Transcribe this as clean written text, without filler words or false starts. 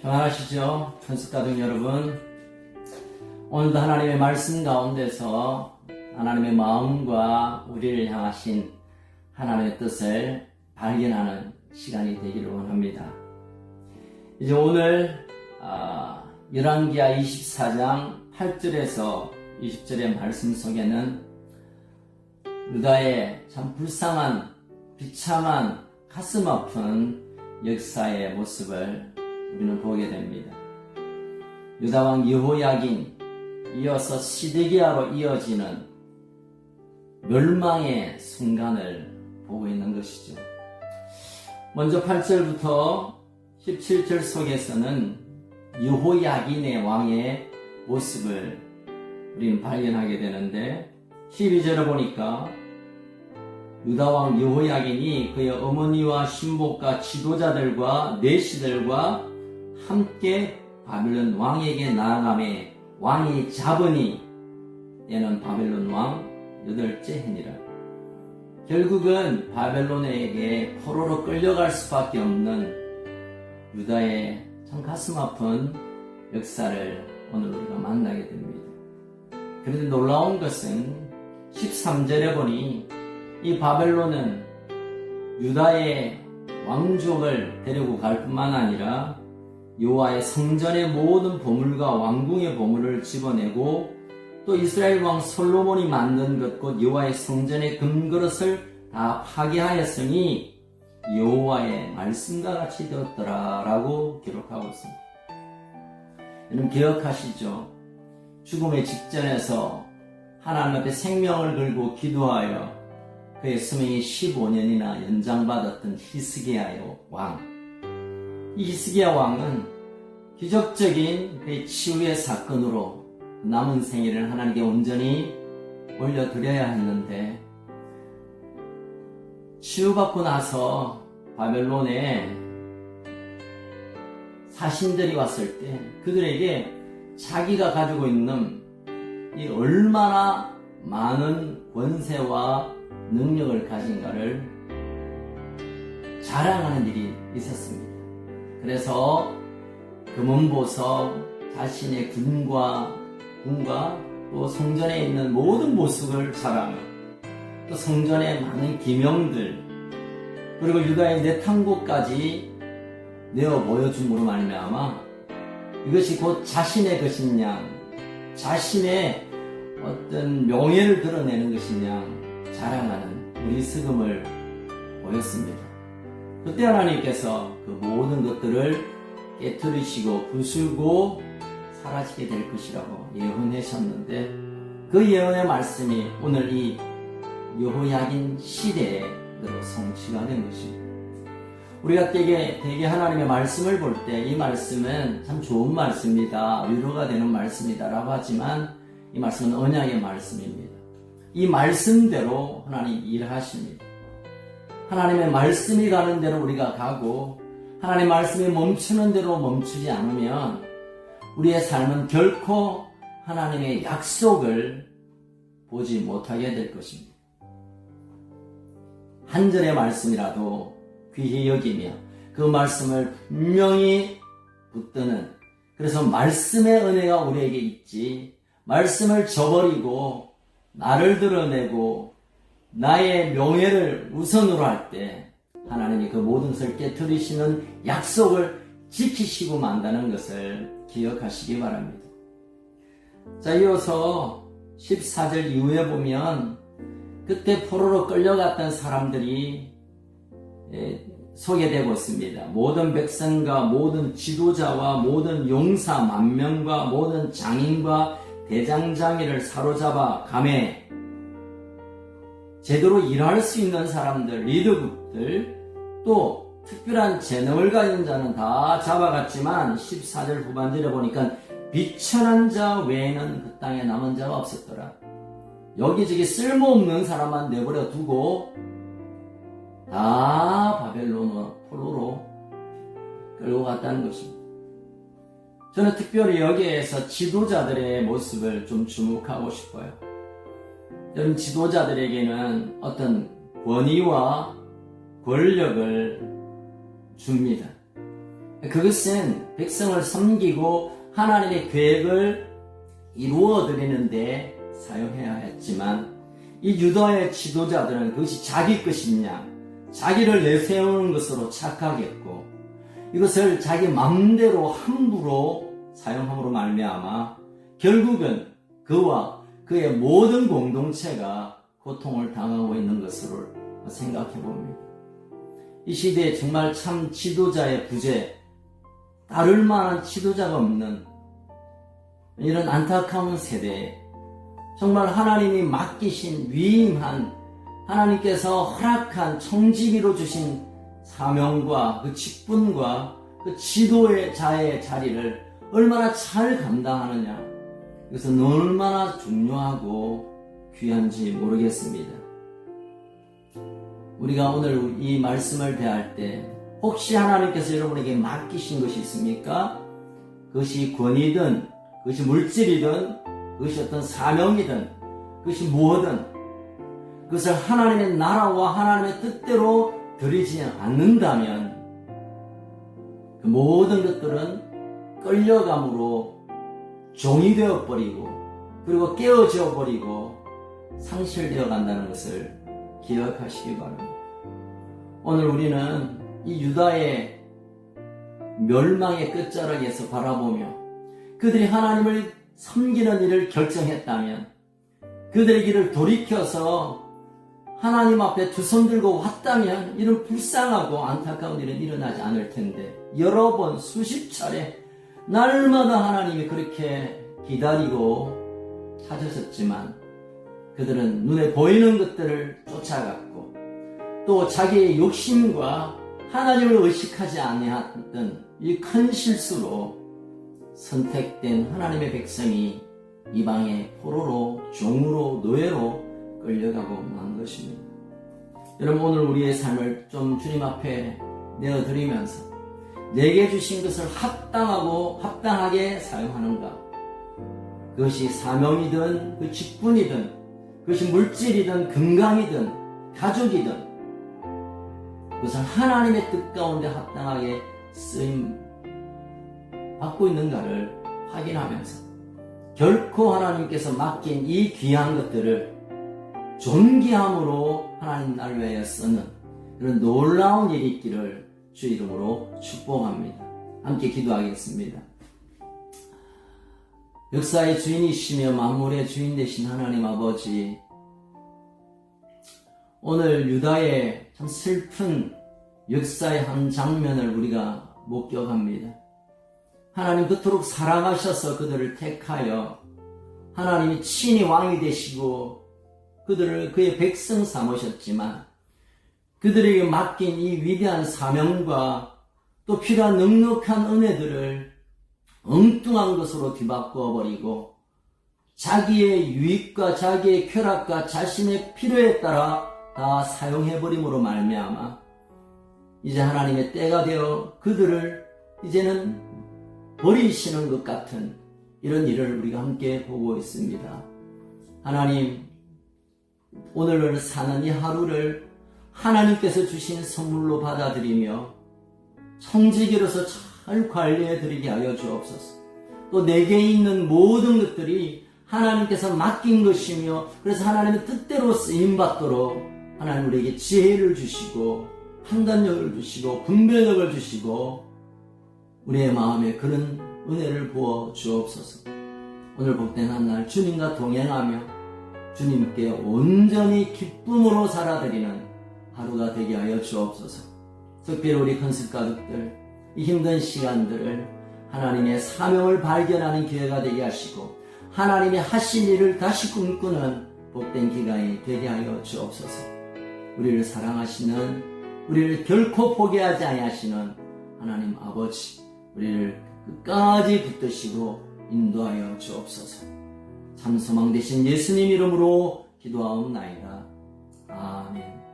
평안하시죠? 편습가족 여러분. 오늘도 하나님의 말씀 가운데서 하나님의 마음과 우리를 향하신 하나님의 뜻을 발견하는 시간이 되기를 원합니다. 이제 오늘 열왕기하 24장 8절에서 20절의 말씀 속에는 유다의 참 불쌍한 비참한 가슴 아픈 역사의 모습을 우리는 보게 됩니다. 유다왕 여호야긴 이어서 시드기야로 이어지는 멸망의 순간을 보고 있는 것이죠. 먼저 8절부터 17절 속에서는 여호야긴의 왕의 모습을 우리는 발견하게 되는데 12절을 보니까 유다왕 여호야긴이 그의 어머니와 신복과 지도자들과 내시들과 함께 바벨론 왕에게 나아가매 왕이 잡으니 얘는 바벨론 왕 8째 해니라. 결국은 바벨론에게 포로로 끌려갈 수밖에 없는 유다의 참 가슴 아픈 역사를 오늘 우리가 만나게 됩니다. 그런데 놀라운 것은 13절에 보니 이 바벨론은 유다의 왕족을 데리고 갈 뿐만 아니라 여호와의 성전의 모든 보물과 왕궁의 보물을 집어내고 또 이스라엘 왕 솔로몬이 만든 것 곧 여호와의 성전의 금그릇을 다 파괴하였으니 여호와의 말씀과 같이 되었더라라고 기록하고 있습니다. 여러분 기억하시죠? 죽음의 직전에서 하나님 앞에 생명을 걸고 기도하여 그의 수명이 15년이나 연장받았던 히스기야의 왕. 이 히스기야 왕은 기적적인 그의 치유의 사건으로 남은 생애를 하나님께 온전히 올려드려야 했는데 치유받고 나서 바벨론에 사신들이 왔을 때 그들에게 자기가 가지고 있는 이 얼마나 많은 권세와 능력을 가진가를 자랑하는 일이 있었습니다. 그래서 금은보석, 자신의 군과 또 성전에 있는 모든 모습을 자랑하고 또 성전의 많은 기명들 그리고 유다의 내탕고까지 내어 보여줌으로 말미암아 이것이 곧 자신의 것이냐 자신의 어떤 명예를 드러내는 것이냐 자랑하는 무리스금을 보였습니다. 그때 하나님께서 그 모든 것들을 깨뜨리시고 부수고 사라지게 될 것이라고 예언하셨는데 그 예언의 말씀이 오늘 이 여호야긴 시대에 그대로 성취가 된 것입니다. 우리가 되게 하나님의 말씀을 볼 때 이 말씀은 참 좋은 말씀이다, 위로가 되는 말씀이다 라고 하지만 이 말씀은 언약의 말씀입니다. 이 말씀대로 하나님 일하십니다. 하나님의 말씀이 가는 대로 우리가 가고 하나님의 말씀이 멈추는 대로 멈추지 않으면 우리의 삶은 결코 하나님의 약속을 보지 못하게 될 것입니다. 한 절의 말씀이라도 귀히 여기며 그 말씀을 분명히 붙드는 그래서 말씀의 은혜가 우리에게 있지 말씀을 저버리고 나를 드러내고 나의 명예를 우선으로 할 때 하나님이 그 모든 것을 깨뜨리시는 약속을 지키시고 만다는 것을 기억하시기 바랍니다. 자, 이어서 14절 이후에 보면 그때 포로로 끌려갔던 사람들이 소개되고 있습니다. 모든 백성과 모든 지도자와 모든 용사 만명과 모든 장인과 대장장이를 사로잡아 감해 제대로 일할 수 있는 사람들, 리더급들 또 특별한 재능을 가진 자는 다 잡아갔지만 14절 후반절에 보니까 비천한 자 외에는 그 땅에 남은 자가 없었더라. 여기저기 쓸모없는 사람만 내버려 두고 다 바벨론으로 포로로 끌고 갔다는 것입니다. 저는 특별히 여기에서 지도자들의 모습을 좀 주목하고 싶어요. 여러분 지도자들에게는 어떤 권위와 권력을 줍니다. 그것은 백성을 섬기고 하나님의 계획을 이루어 드리는데 사용해야 했지만 이 유다의 지도자들은 그것이 자기 것이냐, 자기를 내세우는 것으로 착각했고 이것을 자기 맘대로 함부로 사용함으로 말미암아 결국은 그와 그의 모든 공동체가 고통을 당하고 있는 것으로 생각해 봅니다. 이 시대에 정말 참 지도자의 부재, 따를 만한 지도자가 없는 이런 안타까운 세대에 정말 하나님이 맡기신 위임한 하나님께서 허락한 청지기로 주신 사명과 그 직분과 그 지도의 자의 자리를 얼마나 잘 감당하느냐, 이것은 얼마나 중요하고 귀한지 모르겠습니다. 우리가 오늘 이 말씀을 대할 때 혹시 하나님께서 여러분에게 맡기신 것이 있습니까? 그것이 권위든 그것이 물질이든 그것이 어떤 사명이든 그것이 무엇든 그것을 하나님의 나라와 하나님의 뜻대로 드리지 않는다면 그 모든 것들은 끌려감으로 종이 되어버리고 그리고 깨어져 버리고 상실되어 간다는 것을 기억하시기 바랍니다. 오늘 우리는 이 유다의 멸망의 끝자락에서 바라보며 그들이 하나님을 섬기는 일을 결정했다면 그들의 길을 돌이켜서 하나님 앞에 두 손 들고 왔다면 이런 불쌍하고 안타까운 일은 일어나지 않을 텐데 여러 번 수십 차례 날마다 하나님이 그렇게 기다리고 찾으셨지만 그들은 눈에 보이는 것들을 쫓아갔고 또 자기의 욕심과 하나님을 의식하지 아니했던 이 큰 실수로 선택된 하나님의 백성이 이방의 포로로 종으로 노예로 끌려가고 만 것입니다. 여러분 오늘 우리의 삶을 좀 주님 앞에 내어드리면서 내게 주신 것을 합당하게 사용하는가, 그것이 사명이든 그 직분이든 그것이 물질이든 건강이든 가족이든 그것을 하나님의 뜻 가운데 합당하게 쓰임 받고 있는가를 확인하면서 결코 하나님께서 맡긴 이 귀한 것들을 존귀함으로 하나님 나를 위하여 쓰는 그런 놀라운 일이 있기를 주 이름으로 축복합니다. 함께 기도하겠습니다. 역사의 주인이시며 만물의 주인 되신 하나님 아버지, 오늘 유다의 참 슬픈 역사의 한 장면을 우리가 목격합니다. 하나님 그토록 사랑하셔서 그들을 택하여 하나님이 친히 왕이 되시고 그들을 그의 백성 삼으셨지만 그들에게 맡긴 이 위대한 사명과 또 필요한 넉넉한 은혜들을 엉뚱한 것으로 뒤바꾸어 버리고 자기의 유익과 자기의 쾌락과 자신의 필요에 따라 다 사용해버림으로 말미암아 이제 하나님의 때가 되어 그들을 이제는 버리시는 것 같은 이런 일을 우리가 함께 보고 있습니다. 하나님, 오늘을 사는 이 하루를 하나님께서 주신 선물로 받아들이며 청지기로서 잘 관리해드리게 하여 주옵소서. 또 내게 있는 모든 것들이 하나님께서 맡긴 것이며 그래서 하나님의 뜻대로 쓰임받도록 하나님 우리에게 지혜를 주시고 판단력을 주시고 분별력을 주시고 우리의 마음에 그런 은혜를 부어 주옵소서. 오늘 복된 한날 주님과 동행하며 주님께 온전히 기쁨으로 살아드리는 하루가 되게 하여 주옵소서. 특별히 우리 건습 가족들 이 힘든 시간들을 하나님의 사명을 발견하는 기회가 되게 하시고 하나님의 하신 일을 다시 꿈꾸는 복된 기간이 되게 하여 주옵소서. 우리를 사랑하시는, 우리를 결코 포기하지 아니하시는 하나님 아버지, 우리를 끝까지 붙드시고 인도하여 주옵소서. 참 소망 되신 예수님 이름으로 기도하옵나이다. 아멘.